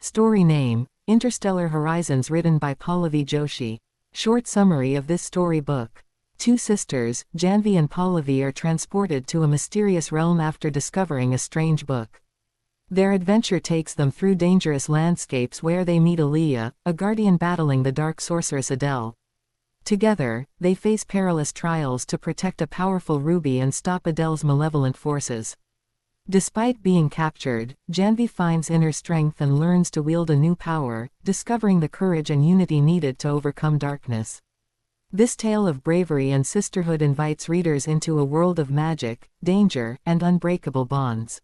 Story name, Interstellar Horizons, written by Pallavi Joshi. Short summary of this storybook. Two sisters, Janvi and Pallavi, are transported to a mysterious realm after discovering a strange book. Their adventure takes them through dangerous landscapes where they meet Aliya, a guardian battling the dark sorceress Adele. Together, they face perilous trials to protect a powerful ruby and stop Adele's malevolent forces. Despite being captured, Janvi finds inner strength and learns to wield a new power, discovering the courage and unity needed to overcome darkness. This tale of bravery and sisterhood invites readers into a world of magic, danger, and unbreakable bonds.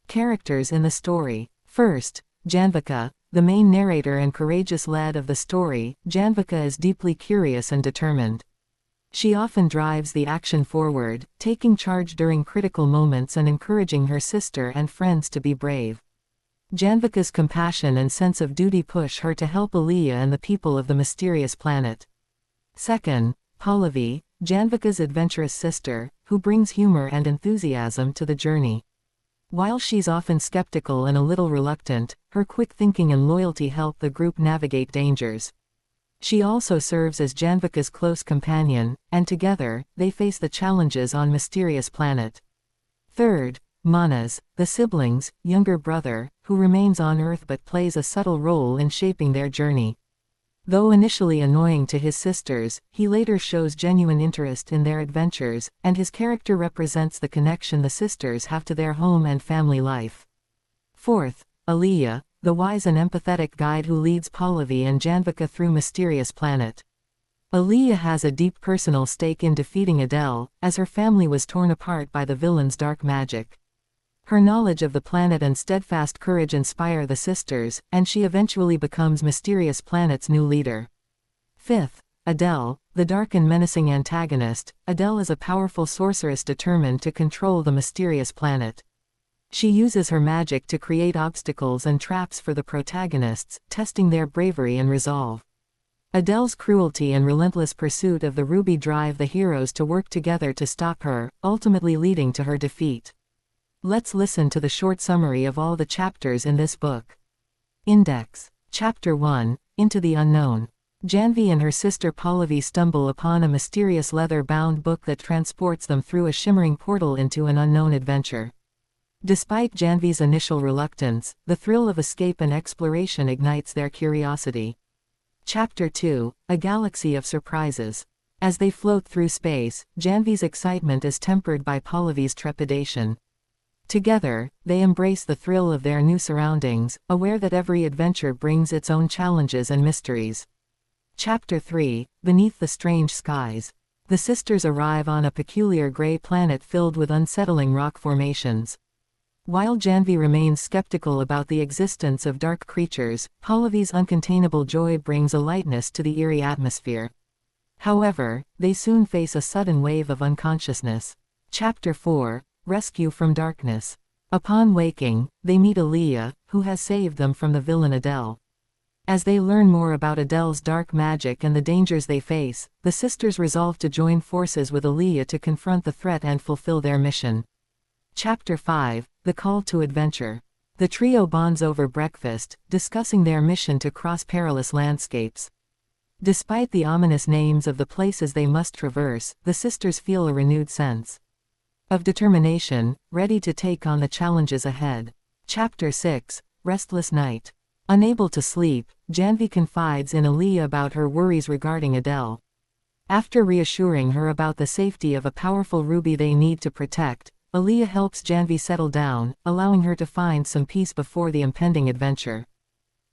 Characters in the story. First, Janvika, the main narrator and courageous lad of the story. Janvika is deeply curious and determined. She often drives the action forward, taking charge during critical moments and encouraging her sister and friends to be brave. Janvika's compassion and sense of duty push her to help Aliya and the people of the mysterious planet. Second, Pallavi, Janvika's adventurous sister, who brings humor and enthusiasm to the journey. While she's often skeptical and a little reluctant, her quick thinking and loyalty help the group navigate dangers. She also serves as Janvika's close companion, and together, they face the challenges on mysterious planet. Third, Manas, the siblings' younger brother, who remains on Earth but plays a subtle role in shaping their journey. Though initially annoying to his sisters, he later shows genuine interest in their adventures, and his character represents the connection the sisters have to their home and family life. Fourth, Aliya, the wise and empathetic guide who leads Pallavi and Janvika through mysterious planet. Aliya has a deep personal stake in defeating Adele, as her family was torn apart by the villain's dark magic. Her knowledge of the planet and steadfast courage inspire the sisters, and she eventually becomes Mysterious Planet's new leader. Fifth, Adele, the dark and menacing antagonist. Adele is a powerful sorceress determined to control the mysterious planet. She uses her magic to create obstacles and traps for the protagonists, testing their bravery and resolve. Adele's cruelty and relentless pursuit of the ruby drive the heroes to work together to stop her, ultimately leading to her defeat. Let's listen to the short summary of all the chapters in this book. Index. Chapter 1, Into the Unknown. Janvi and her sister Pallavi stumble upon a mysterious leather-bound book that transports them through a shimmering portal into an unknown adventure. Despite Janvi's initial reluctance, the thrill of escape and exploration ignites their curiosity. Chapter 2, A Galaxy of Surprises. As they float through space, Janvi's excitement is tempered by Pallavi's trepidation. Together, they embrace the thrill of their new surroundings, aware that every adventure brings its own challenges and mysteries. Chapter 3, Beneath the Strange Skies. The sisters arrive on a peculiar gray planet filled with unsettling rock formations. While Janvi remains skeptical about the existence of dark creatures, Pallavi's uncontainable joy brings a lightness to the eerie atmosphere. However, they soon face a sudden wave of unconsciousness. Chapter 4, Rescue from Darkness. Upon waking, they meet Aliya, who has saved them from the villain Adele. As they learn more about Adele's dark magic and the dangers they face, the sisters resolve to join forces with Aliya to confront the threat and fulfill their mission. Chapter 5, The Call to Adventure. The trio bonds over breakfast, discussing their mission to cross perilous landscapes. Despite the ominous names of the places they must traverse, the sisters feel a renewed sense of determination, ready to take on the challenges ahead. Chapter 6, Restless Night. Unable to sleep, Janvi confides in Aliya about her worries regarding Adele. After reassuring her about the safety of a powerful ruby they need to protect, Aliya helps Janvi settle down, allowing her to find some peace before the impending adventure.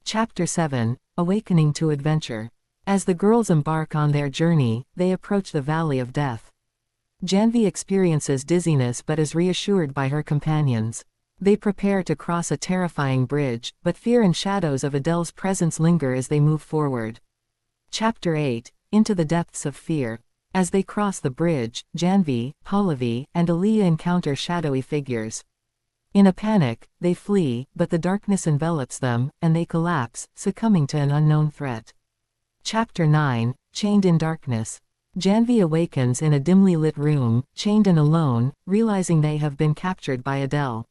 Chapter 7, Awakening to Adventure. As the girls embark on their journey, they approach the Valley of Death. Janvi experiences dizziness but is reassured by her companions. They prepare to cross a terrifying bridge, but fear and shadows of Adele's presence linger as they move forward. Chapter 8, Into the Depths of Fear. As they cross the bridge, Janvi, Pallavi, and Aliya encounter shadowy figures. In a panic, they flee, but the darkness envelops them, and they collapse, succumbing to an unknown threat. Chapter 9, Chained in Darkness. Janvi awakens in a dimly lit room, chained and alone, realizing they have been captured by Adele.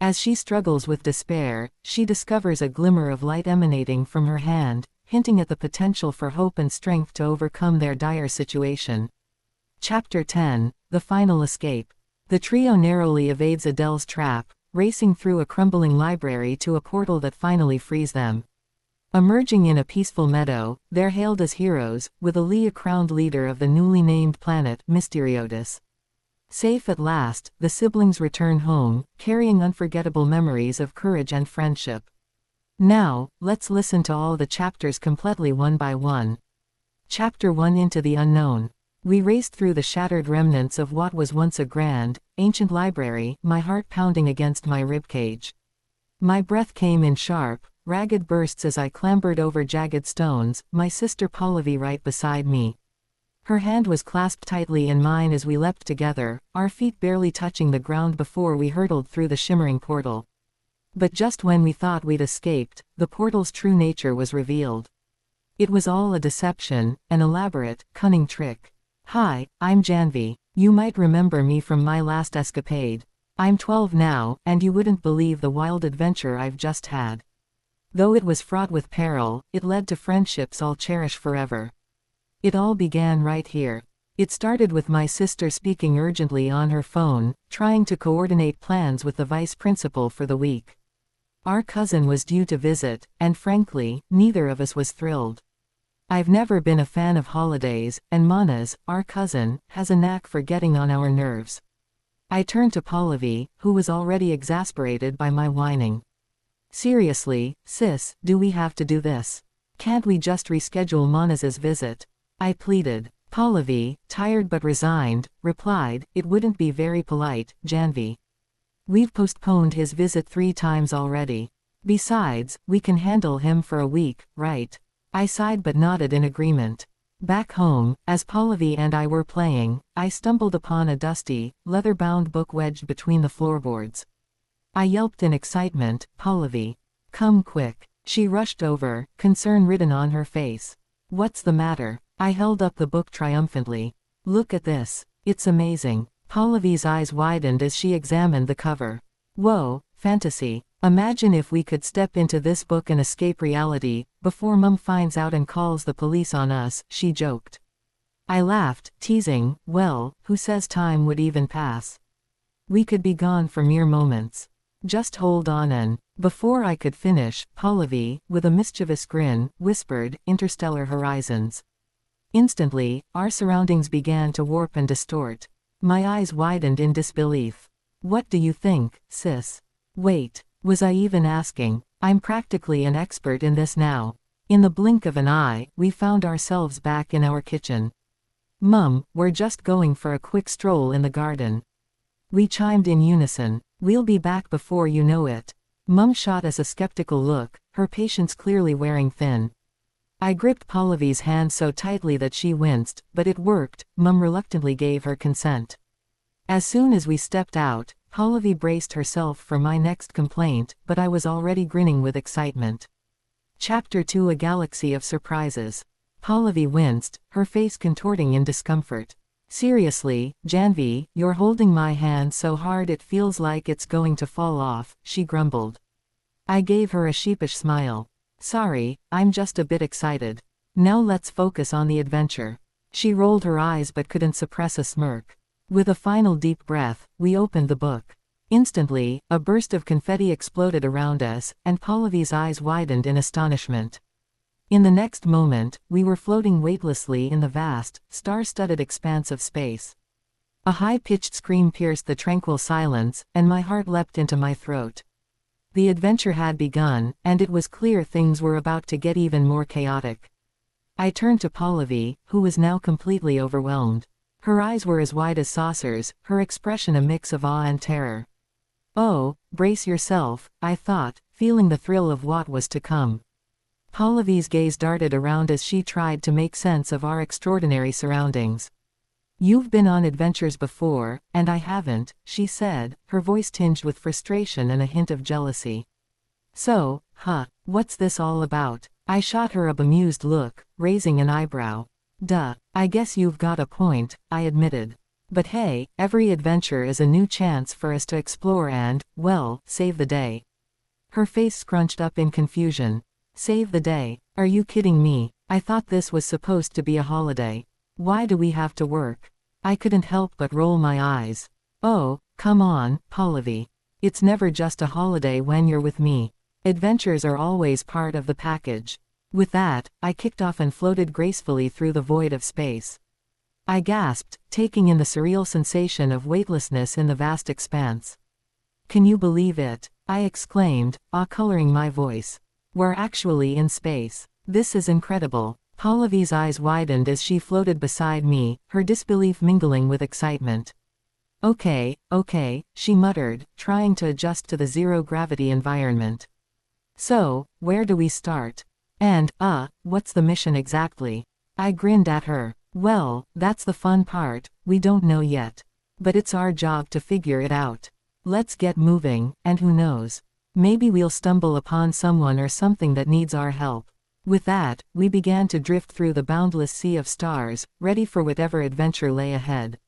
As she struggles with despair, she discovers a glimmer of light emanating from her hand, hinting at the potential for hope and strength to overcome their dire situation. Chapter 10: The Final Escape. The trio narrowly evades Adele's trap, racing through a crumbling library to a portal that finally frees them. Emerging in a peaceful meadow, they're hailed as heroes, with Aliya crowned leader of the newly named planet, Mysteriotis. Safe at last, the siblings return home, carrying unforgettable memories of courage and friendship. Now, let's listen to all the chapters completely one by one. Chapter 1: Into the Unknown. We raced through the shattered remnants of what was once a grand, ancient library, my heart pounding against my ribcage. My breath came in sharp, ragged bursts as I clambered over jagged stones, my sister Pallavi right beside me. Her hand was clasped tightly in mine as we leapt together, our feet barely touching the ground before we hurtled through the shimmering portal. But just when we thought we'd escaped, the portal's true nature was revealed. It was all a deception, an elaborate, cunning trick. Hi, I'm Janvi. You might remember me from my last escapade. I'm 12 now, and you wouldn't believe the wild adventure I've just had. Though it was fraught with peril, it led to friendships I'll cherish forever. It all began right here. It started with my sister speaking urgently on her phone, trying to coordinate plans with the vice principal for the week. Our cousin was due to visit, and frankly, neither of us was thrilled. I've never been a fan of holidays, and Manas, our cousin, has a knack for getting on our nerves. I turned to Pallavi, who was already exasperated by my whining. Seriously, sis, do we have to do this? Can't we just reschedule Manas's visit? I pleaded. Pallavi, tired but resigned, replied, it wouldn't be very polite, Janvi. We've postponed his visit 3 times already. Besides, we can handle him for a week, right? I sighed but nodded in agreement. Back home, as Pallavi and I were playing, I stumbled upon a dusty, leather-bound book wedged between the floorboards. I yelped in excitement, Pallavi. Come quick. She rushed over, concern written on her face. What's the matter? I held up the book triumphantly. Look at this. It's amazing. Pallavi's eyes widened as she examined the cover. Whoa, fantasy. Imagine if we could step into this book and escape reality, before Mum finds out and calls the police on us, she joked. I laughed, teasing, well, who says time would even pass? We could be gone for mere moments. Just hold on and, before I could finish, Pallavi, with a mischievous grin, whispered, Interstellar horizons. Instantly, our surroundings began to warp and distort. My eyes widened in disbelief. What do you think, sis? Wait. Was I even asking? I'm practically an expert in this now. In the blink of an eye, we found ourselves back in our kitchen. Mum, we're just going for a quick stroll in the garden. We chimed in unison. We'll be back before you know it. Mum shot us a skeptical look, her patience clearly wearing thin. I gripped Pallavi's hand so tightly that she winced, but it worked. Mum reluctantly gave her consent. As soon as we stepped out, Pallavi braced herself for my next complaint, but I was already grinning with excitement. Chapter 2: A Galaxy of Surprises. Pallavi winced, her face contorting in discomfort. Seriously, Janvi, you're holding my hand so hard it feels like it's going to fall off, she grumbled. I gave her a sheepish smile. Sorry, I'm just a bit excited. Now let's focus on the adventure. She rolled her eyes but couldn't suppress a smirk. With a final deep breath, we opened the book. Instantly, a burst of confetti exploded around us, and Pallavi's eyes widened in astonishment. In the next moment, we were floating weightlessly in the vast, star-studded expanse of space. A high-pitched scream pierced the tranquil silence, and my heart leapt into my throat. The adventure had begun, and it was clear things were about to get even more chaotic. I turned to Pallavi, who was now completely overwhelmed. Her eyes were as wide as saucers, her expression a mix of awe and terror. Oh, brace yourself, I thought, feeling the thrill of what was to come. Pallavi's gaze darted around as she tried to make sense of our extraordinary surroundings. You've been on adventures before, and I haven't, she said, her voice tinged with frustration and a hint of jealousy. So, what's this all about? I shot her a bemused look, raising an eyebrow. Duh, I guess you've got a point, I admitted. But hey, every adventure is a new chance for us to explore and, well, save the day. Her face scrunched up in confusion. Save the day? Are you kidding me? I thought this was supposed to be a holiday. Why do we have to work? I couldn't help but roll my eyes. Oh, come on, Pallavi. It's never just a holiday when you're with me. Adventures are always part of the package. With that, I kicked off and floated gracefully through the void of space. I gasped, taking in the surreal sensation of weightlessness in the vast expanse. Can you believe it? I exclaimed, awe-coloring my voice. We're actually in space. This is incredible. Pallavi's eyes widened as she floated beside me, her disbelief mingling with excitement. Okay, she muttered, trying to adjust to the zero-gravity environment. So, where do we start? And, what's the mission exactly? I grinned at her. Well, that's the fun part, we don't know yet. But it's our job to figure it out. Let's get moving, and who knows? Maybe we'll stumble upon someone or something that needs our help. With that, we began to drift through the boundless sea of stars, ready for whatever adventure lay ahead.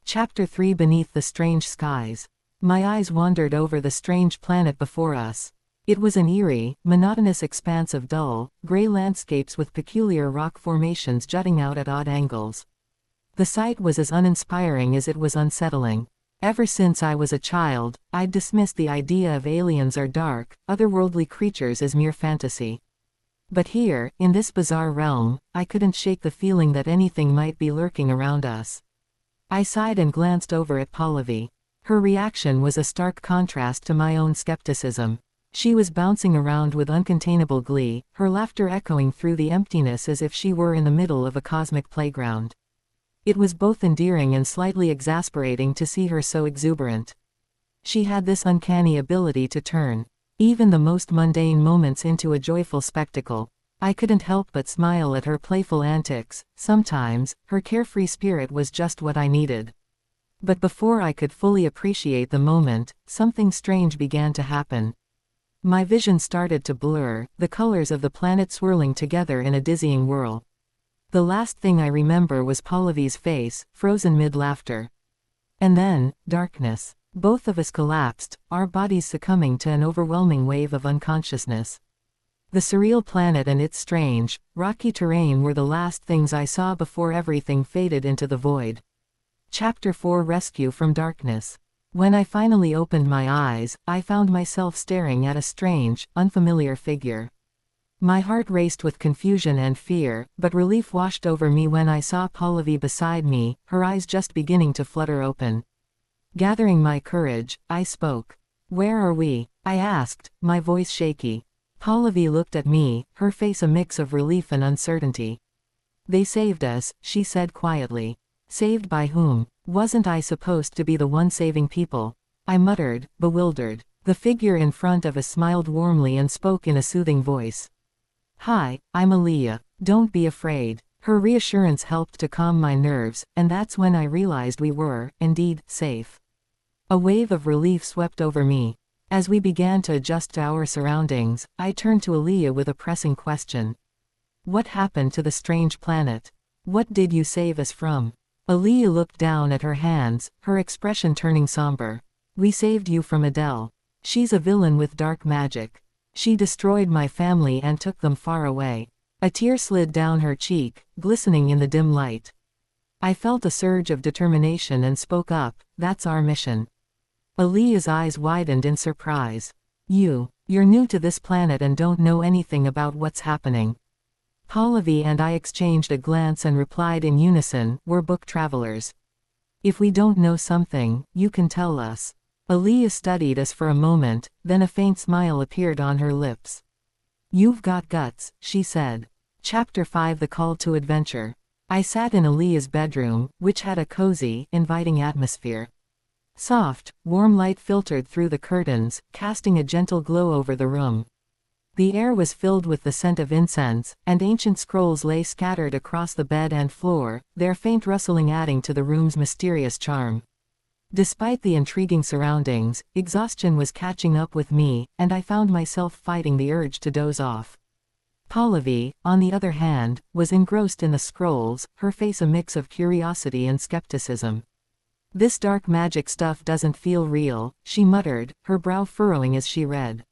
Chapter 3 Beneath the Strange Skies. My eyes wandered over the strange planet before us. It was an eerie, monotonous expanse of dull, gray landscapes with peculiar rock formations jutting out at odd angles. The sight was as uninspiring as it was unsettling. Ever since I was a child, I'd dismissed the idea of aliens or dark, otherworldly creatures as mere fantasy. But here, in this bizarre realm, I couldn't shake the feeling that anything might be lurking around us. I sighed and glanced over at Pallavi. Her reaction was a stark contrast to my own skepticism. She was bouncing around with uncontainable glee, her laughter echoing through the emptiness as if she were in the middle of a cosmic playground. It was both endearing and slightly exasperating to see her so exuberant. She had this uncanny ability to turn even the most mundane moments into a joyful spectacle. I couldn't help but smile at her playful antics. Sometimes, her carefree spirit was just what I needed. But before I could fully appreciate the moment, something strange began to happen. My vision started to blur, the colors of the planet swirling together in a dizzying whirl. The last thing I remember was Pallavi's face, frozen mid-laughter. And then, darkness. Both of us collapsed, our bodies succumbing to an overwhelming wave of unconsciousness. The surreal planet and its strange, rocky terrain were the last things I saw before everything faded into the void. Chapter 4 Rescue from Darkness. When I finally opened my eyes, I found myself staring at a strange, unfamiliar figure. My heart raced with confusion and fear, but relief washed over me when I saw Pallavi beside me, her eyes just beginning to flutter open. Gathering my courage, I spoke. Where are we? I asked, my voice shaky. Pallavi looked at me, her face a mix of relief and uncertainty. They saved us, she said quietly. Saved by whom? Wasn't I supposed to be the one saving people? I muttered, bewildered. The figure in front of us smiled warmly and spoke in a soothing voice. Hi, I'm Aliya. Don't be afraid. Her reassurance helped to calm my nerves, and that's when I realized we were, indeed, safe. A wave of relief swept over me. As we began to adjust to our surroundings, I turned to Aliya with a pressing question. What happened to the strange planet? What did you save us from? Aliya looked down at her hands, her expression turning somber. We saved you from Adele. She's a villain with dark magic. She destroyed my family and took them far away. A tear slid down her cheek, glistening in the dim light. I felt a surge of determination and spoke up, that's our mission. Aliya's eyes widened in surprise. You're new to this planet and don't know anything about what's happening. Pallavi and I exchanged a glance and replied in unison, we're book travelers. If we don't know something, you can tell us. Aliya studied us for a moment, then a faint smile appeared on her lips. You've got guts, she said. Chapter 5 The Call to Adventure. I sat in Aliya's bedroom, which had a cozy, inviting atmosphere. Soft, warm light filtered through the curtains, casting a gentle glow over the room. The air was filled with the scent of incense, and ancient scrolls lay scattered across the bed and floor, their faint rustling adding to the room's mysterious charm. Despite the intriguing surroundings, exhaustion was catching up with me, and I found myself fighting the urge to doze off. Pallavi, on the other hand, was engrossed in the scrolls, her face a mix of curiosity and skepticism. This dark magic stuff doesn't feel real, she muttered, her brow furrowing as she read.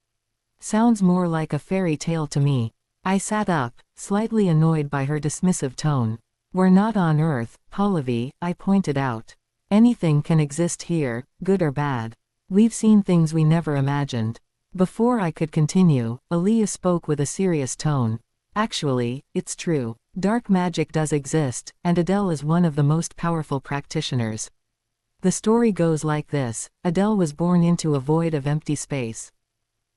Sounds more like a fairy tale to me. I sat up, slightly annoyed by her dismissive tone. We're not on Earth, Pallavi, I pointed out. Anything can exist here, good or bad. We've seen things we never imagined. Before I could continue, Aliya spoke with a serious tone. Actually, it's true. Dark magic does exist, and Adele is one of the most powerful practitioners. The story goes like this: Adele was born into a void of empty space.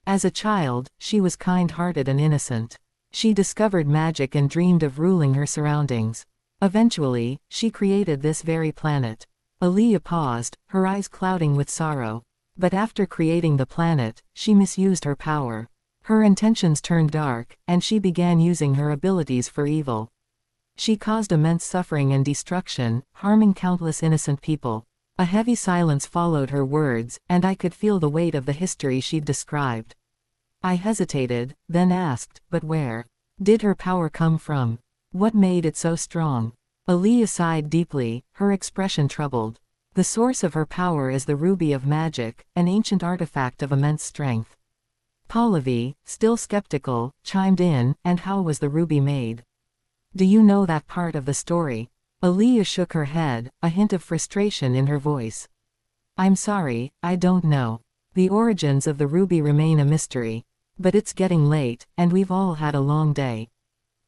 As a child, she was kind-hearted and innocent. She discovered magic and dreamed of ruling her surroundings. Eventually, she created this very planet. Aliya paused, her eyes clouding with sorrow. But after creating the planet, she misused her power. Her intentions turned dark, and she began using her abilities for evil. She caused immense suffering and destruction, harming countless innocent people. A heavy silence followed her words, and I could feel the weight of the history she'd described. I hesitated, then asked, but where did her power come from? What made it so strong? Aliya sighed deeply, her expression troubled. The source of her power is the ruby of magic, an ancient artifact of immense strength. Pallavi, still skeptical, chimed in, and how was the ruby made? Do you know that part of the story? Aliya shook her head, a hint of frustration in her voice. I'm sorry, I don't know. The origins of the ruby remain a mystery. But it's getting late, and we've all had a long day.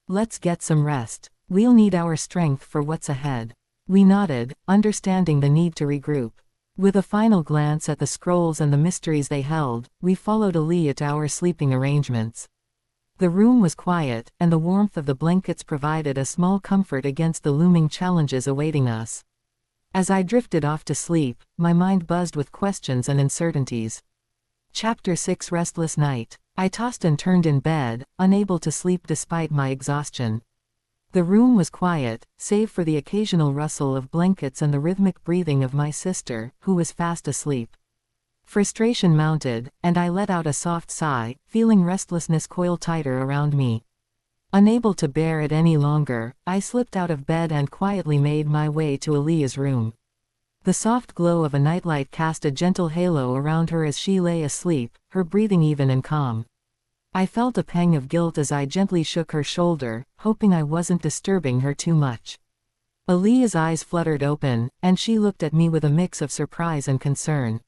Let's get some rest. We'll need our strength for what's ahead. We nodded, understanding the need to regroup. With a final glance at the scrolls and the mysteries they held, we followed Aliya to our sleeping arrangements. The room was quiet, and the warmth of the blankets provided a small comfort against the looming challenges awaiting us. As I drifted off to sleep, my mind buzzed with questions and uncertainties. Chapter 6: Restless Night. I tossed and turned in bed, unable to sleep despite my exhaustion. The room was quiet, save for the occasional rustle of blankets and the rhythmic breathing of my sister, who was fast asleep. Frustration mounted, and I let out a soft sigh, feeling restlessness coil tighter around me. Unable to bear it any longer, I slipped out of bed and quietly made my way to Aliya's room. The soft glow of a nightlight cast a gentle halo around her as she lay asleep, her breathing even and calm. I felt a pang of guilt as I gently shook her shoulder, hoping I wasn't disturbing her too much. Aliya's eyes fluttered open, and she looked at me with a mix of surprise and concern.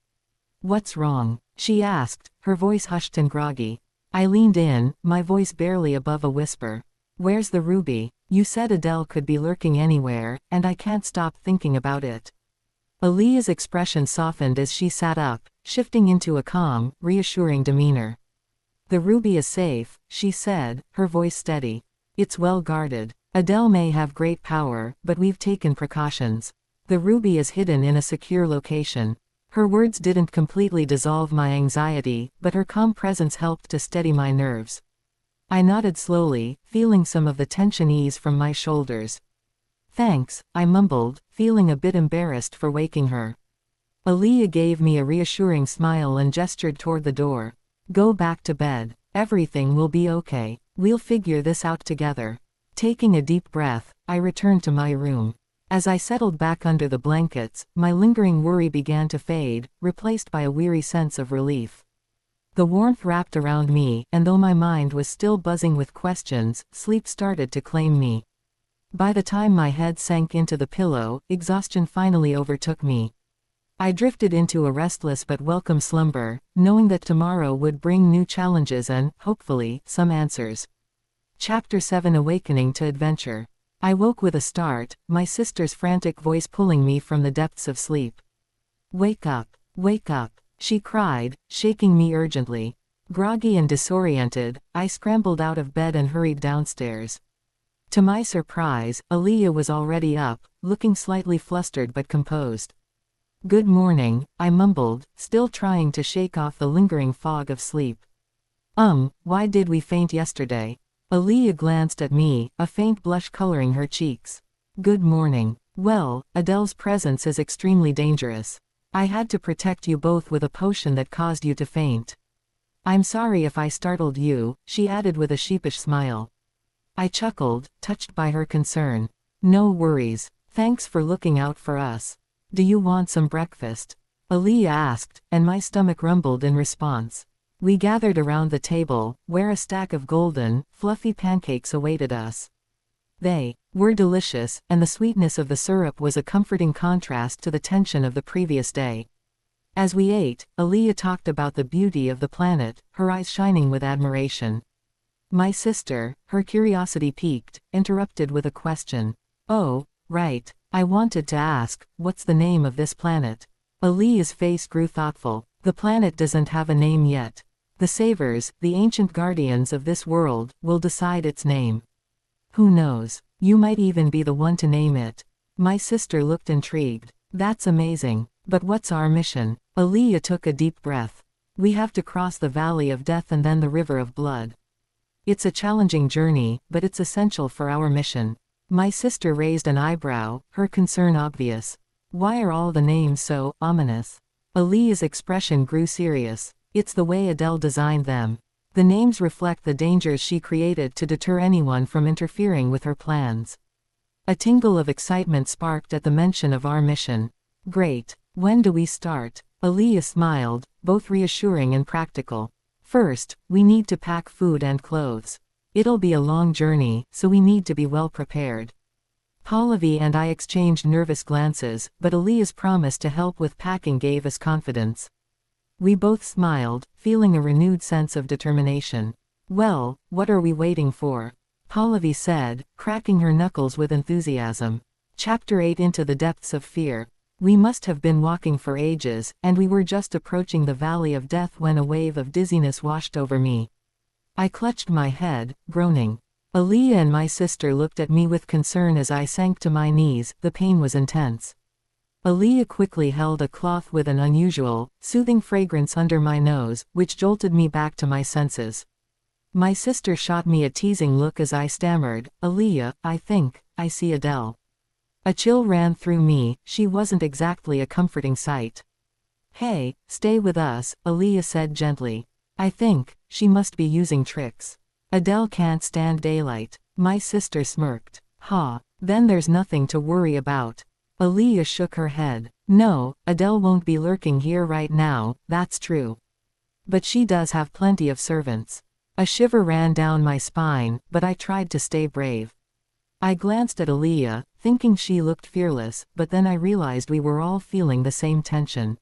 "What's wrong?" she asked, her voice hushed and groggy. I leaned in, my voice barely above a whisper. "Where's the ruby? You said Adele could be lurking anywhere, and I can't stop thinking about it." Aliya's expression softened as she sat up, shifting into a calm, reassuring demeanor. "The ruby is safe," she said, her voice steady. "It's well guarded. Adele may have great power, but we've taken precautions. The ruby is hidden in a secure location." Her words didn't completely dissolve my anxiety, but her calm presence helped to steady my nerves. I nodded slowly, feeling some of the tension ease from my shoulders. "Thanks," I mumbled, feeling a bit embarrassed for waking her. Aliya gave me a reassuring smile and gestured toward the door. "Go back to bed. Everything will be okay. We'll figure this out together." Taking a deep breath, I returned to my room. As I settled back under the blankets, my lingering worry began to fade, replaced by a weary sense of relief. The warmth wrapped around me, and though my mind was still buzzing with questions, sleep started to claim me. By the time my head sank into the pillow, exhaustion finally overtook me. I drifted into a restless but welcome slumber, knowing that tomorrow would bring new challenges and, hopefully, some answers. Chapter 7: Awakening to Adventure. I woke with a start, my sister's frantic voice pulling me from the depths of sleep. "Wake up," she cried, shaking me urgently. Groggy and disoriented, I scrambled out of bed and hurried downstairs. To my surprise, Aliya was already up, looking slightly flustered but composed. "Good morning," I mumbled, still trying to shake off the lingering fog of sleep. Why did we faint yesterday?" Aliya glanced at me, a faint blush coloring her cheeks. "Good morning. Well, Adele's presence is extremely dangerous. I had to protect you both with a potion that caused you to faint. I'm sorry if I startled you," she added with a sheepish smile. I chuckled, touched by her concern. "No worries. Thanks for looking out for us. Do you want some breakfast? Aliya asked, and my stomach rumbled in response. We gathered around the table, where a stack of golden, fluffy pancakes awaited us. They were delicious, and the sweetness of the syrup was a comforting contrast to the tension of the previous day. As we ate, Aliya talked about the beauty of the planet, her eyes shining with admiration. My sister, her curiosity piqued, interrupted with a question. Oh, right. I wanted to ask, what's the name of this planet? Aliya's face grew thoughtful. The planet doesn't have a name yet. The Savers, the ancient guardians of this world, will decide its name. Who knows? You might even be the one to name it. My sister looked intrigued. That's amazing. But what's our mission? Aliya took a deep breath. We have to cross the valley of death and then the river of blood. It's a challenging journey, but it's essential for our mission. My sister raised an eyebrow, her concern obvious. Why are all the names so ominous? Aliya's expression grew serious. It's the way Adele designed them. The names reflect the dangers she created to deter anyone from interfering with her plans. A tingle of excitement sparked at the mention of our mission. Great. When do we start? Aliya smiled, both reassuring and practical. First, we need to pack food and clothes. It'll be a long journey, so we need to be well prepared. Pallavi and I exchanged nervous glances, but Aliya's promise to help with packing gave us confidence. We both smiled, feeling a renewed sense of determination. Well, what are we waiting for? Pallavi said, cracking her knuckles with enthusiasm. Chapter 8. Into the depths of fear. We must have been walking for ages, and we were just approaching the valley of death when a wave of dizziness washed over me. I clutched my head, groaning. Aliya and my sister looked at me with concern as I sank to my knees. The pain was intense. Aliya quickly held a cloth with an unusual, soothing fragrance under my nose, which jolted me back to my senses. My sister shot me a teasing look as I stammered, Aliya, I think I see Adele. A chill ran through me. She wasn't exactly a comforting sight. Hey, stay with us, Aliya said gently. I think she must be using tricks. Adele can't stand daylight. My sister smirked. Ha, then there's nothing to worry about. Aliya shook her head. No, Adele won't be lurking here right now, that's true. But she does have plenty of servants. A shiver ran down my spine, but I tried to stay brave. I glanced at Aliya, thinking she looked fearless, but then I realized we were all feeling the same tension.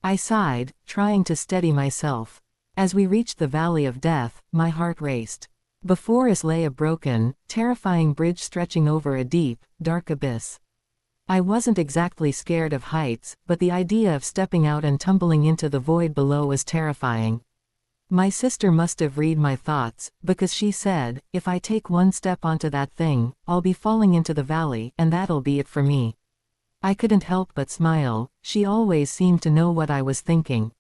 I sighed, trying to steady myself. As we reached the valley of death, my heart raced. Before us lay a broken, terrifying bridge stretching over a deep, dark abyss. I wasn't exactly scared of heights, but the idea of stepping out and tumbling into the void below was terrifying. My sister must have read my thoughts, because she said, if I take one step onto that thing, I'll be falling into the valley, and that'll be it for me. I couldn't help but smile. She always seemed to know what I was thinking.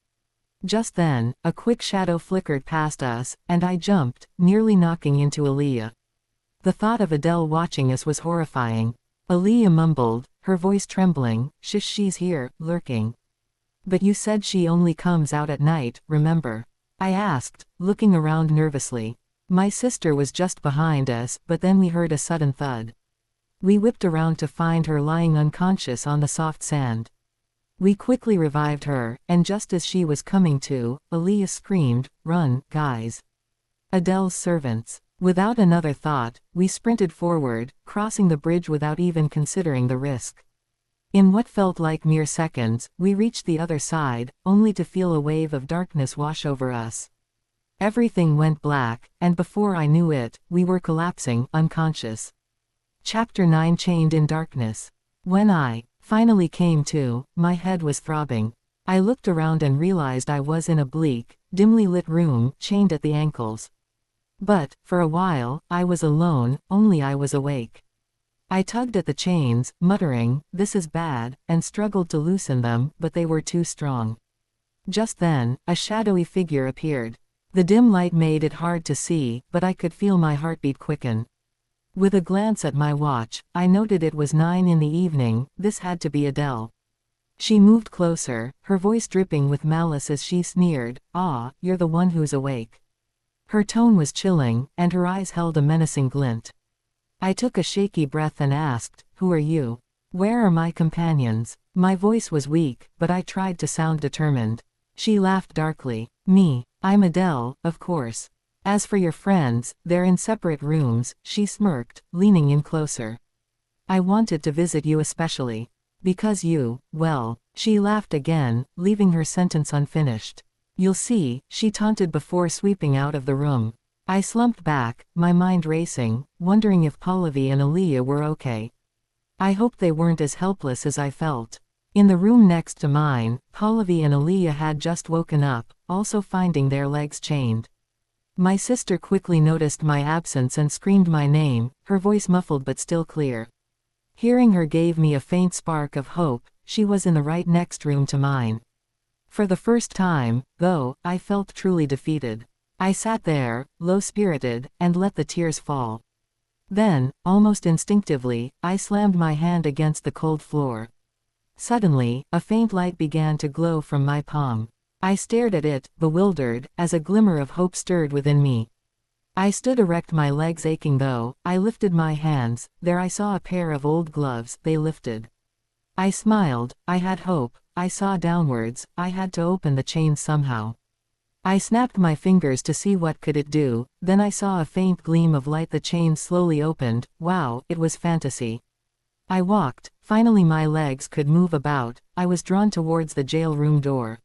Just then, a quick shadow flickered past us, and I jumped, nearly knocking into Aliya. The thought of Adele watching us was horrifying. Aliya mumbled, her voice trembling, Shush, she's here, lurking. But you said she only comes out at night, remember? I asked, looking around nervously. My sister was just behind us, but then we heard a sudden thud. We whipped around to find her lying unconscious on the soft sand. We quickly revived her, and just as she was coming to, Aliya screamed, Run, guys. Adele's servants. Without another thought, we sprinted forward, crossing the bridge without even considering the risk. In what felt like mere seconds, we reached the other side, only to feel a wave of darkness wash over us. Everything went black, and before I knew it, we were collapsing, unconscious. Chapter 9. Chained in darkness. When I finally came to, my head was throbbing. I looked around and realized I was in a bleak, dimly lit room, chained at the ankles. But, for a while, I was alone, only I was awake. I tugged at the chains, muttering, this is bad, and struggled to loosen them, but they were too strong. Just then, a shadowy figure appeared. The dim light made it hard to see, but I could feel my heartbeat quicken. With a glance at my watch, I noted it was 9 in the evening. This had to be Adele. She moved closer, her voice dripping with malice as she sneered, Ah, you're the one who's awake. Her tone was chilling, and her eyes held a menacing glint. I took a shaky breath and asked, Who are you? Where are my companions? My voice was weak, but I tried to sound determined. She laughed darkly. Me. I'm Adele, of course. As for your friends, they're in separate rooms, she smirked, leaning in closer. I wanted to visit you especially. Because you, well, she laughed again, leaving her sentence unfinished. You'll see, she taunted before sweeping out of the room. I slumped back, my mind racing, wondering if Pallavi and Aliya were okay. I hoped they weren't as helpless as I felt. In the room next to mine, Pallavi and Aliya had just woken up, also finding their legs chained. My sister quickly noticed my absence and screamed my name, her voice muffled but still clear. Hearing her gave me a faint spark of hope. She was in the right next room to mine. For the first time, though, I felt truly defeated. I sat there, low-spirited, and let the tears fall. Then, almost instinctively, I slammed my hand against the cold floor. Suddenly, a faint light began to glow from my palm. I stared at it, bewildered, as a glimmer of hope stirred within me. I stood erect, my legs aching though. I lifted my hands, there I saw a pair of old gloves, they lifted. I smiled, I had hope, I saw downwards, I had to open the chains somehow. I snapped my fingers to see what could it do, then I saw a faint gleam of light, the chains slowly opened. Wow, it was fantasy. I walked, finally my legs could move about, I was drawn towards the jail room door.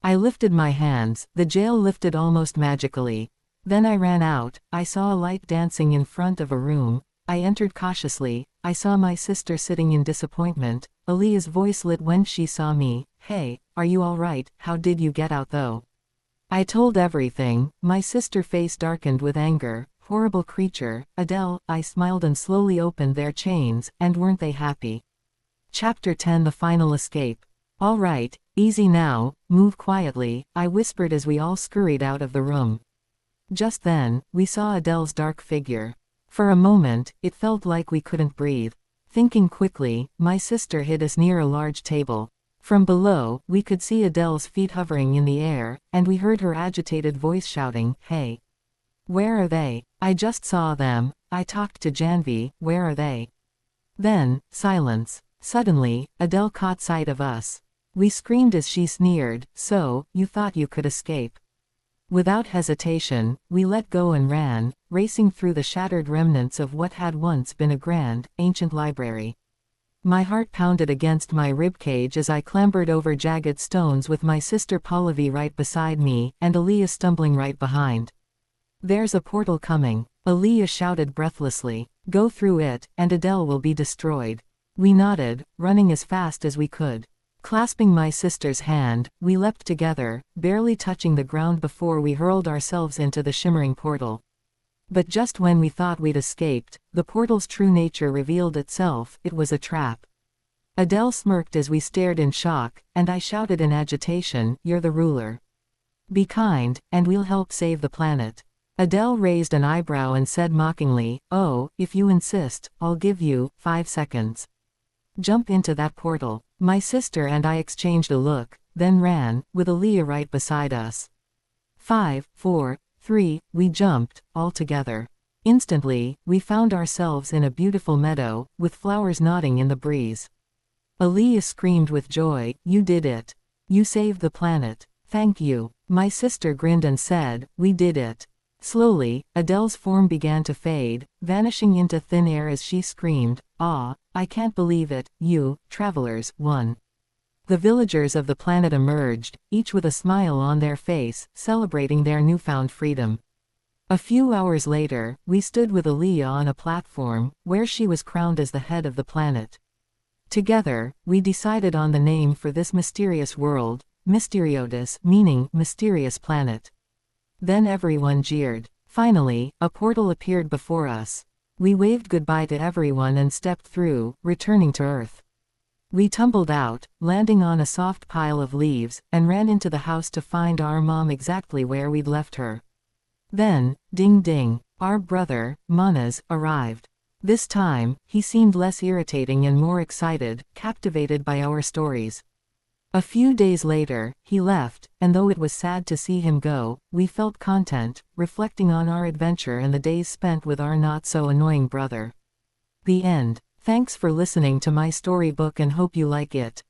I lifted my hands, the jail lifted almost magically. Then I ran out, I saw a light dancing in front of a room. I entered cautiously, I saw my sister sitting in disappointment. Aliya's voice lit when she saw me. Hey, are you alright, how did you get out though? I told everything. My sister's face darkened with anger. Horrible creature, Adele. I smiled and slowly opened their chains, and weren't they happy? Chapter 10, The Final Escape. All right, easy now, move quietly, I whispered as we all scurried out of the room. Just then, we saw Adele's dark figure. For a moment, it felt like we couldn't breathe. Thinking quickly, my sister hid us near a large table. From below, we could see Adele's feet hovering in the air, and we heard her agitated voice shouting, Hey! Where are they? I just saw them. I talked to Janvi, where are they? Then, silence. Suddenly, Adele caught sight of us. We screamed as she sneered, so, you thought you could escape. Without hesitation, we let go and ran, racing through the shattered remnants of what had once been a grand, ancient library. My heart pounded against my ribcage as I clambered over jagged stones with my sister Pallavi right beside me, and Aliya stumbling right behind. There's a portal coming, Aliya shouted breathlessly. Go through it, and Adele will be destroyed. We nodded, running as fast as we could. Clasping my sister's hand, we leapt together, barely touching the ground before we hurled ourselves into the shimmering portal. But just when we thought we'd escaped, the portal's true nature revealed itself. It was a trap. Adele smirked as we stared in shock, and I shouted in agitation, You're the ruler. Be kind, and we'll help save the planet. Adele raised an eyebrow and said mockingly, Oh, if you insist, I'll give you 5 seconds. Jump into that portal. My sister and I exchanged a look, then ran, with Aliya right beside us. 5, 4, 3, we jumped, all together. Instantly, we found ourselves in a beautiful meadow, with flowers nodding in the breeze. Aliya screamed with joy, You did it. You saved the planet. Thank you. My sister grinned and said, We did it. Slowly, Adele's form began to fade, vanishing into thin air as she screamed, Ah, I can't believe it, you, travelers, won. The villagers of the planet emerged, each with a smile on their face, celebrating their newfound freedom. A few hours later, we stood with Aliya on a platform, where she was crowned as the head of the planet. Together, we decided on the name for this mysterious world, Mysteriotis, meaning mysterious planet. Then everyone jeered. Finally, a portal appeared before us. We waved goodbye to everyone and stepped through, returning to Earth. We tumbled out, landing on a soft pile of leaves, and ran into the house to find our mom exactly where we'd left her. Then, ding ding, our brother, Manas, arrived. This time, he seemed less irritating and more excited, captivated by our stories. A few days later, he left, and though it was sad to see him go, we felt content, reflecting on our adventure and the days spent with our not-so-annoying brother. The end. Thanks for listening to my storybook and hope you like it.